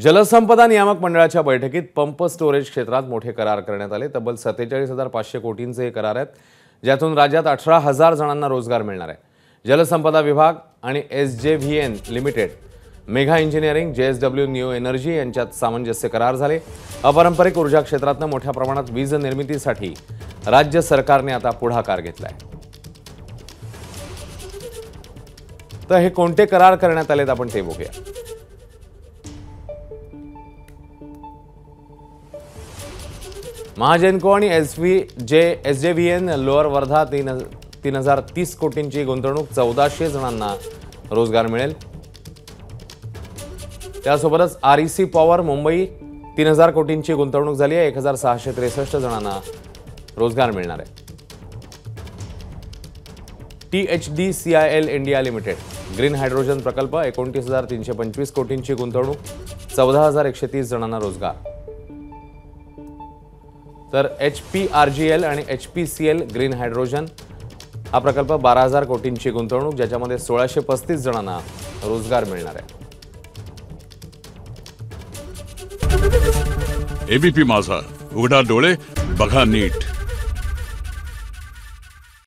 जलसंपदा नियामक मंडळाच्या बैठकीत पंप स्टोरेज क्षेत्रात मोठे करार करण्यात आले। तब्बल 47,500 कोटींचे हे करार आहेत, ज्यातून राज्यात 18,000 जणांना रोजगार मिळणार आहे। जलसंपदा विभाग आणि SJVN limited, Megha engineering, JSW new energy यांच्यात सामंजस्य करार झाले। अपारंपरिक ऊर्जा क्षेत्रात मोठ्या प्रमाणात वीज निर्मितीसाठी राज्य सरकारने आता पुढाकार घेतलाय। तर हे कोणते करार करण्यात आलेत आपण ते बघूया। महाजेनको आणि SJVN लोअर वर्धा 3030 कोटींची गुंतवणूक, 1400 जणांना रोजगार मिळेल। त्यासोबतच REC पॉवर मुंबई 3000 कोटींची गुंतवणूक झाली आहे, 1663 जणांना रोजगार मिळणार आहे। THDCIL India limited green hydrogen प्रकल्प 29,325 कोटींची गुंतवणूक, 14,130 जणांना रोजगार। तर HPRGL आणि HPCL ग्रीन हायड्रोजन हा प्रकल्प 12,000 कोटींची गुंतवणूक, ज्याच्यामध्ये 1635 जणांना रोजगार मिळणार आहे। ABP माझा, उघडा डोळे बघा नीट।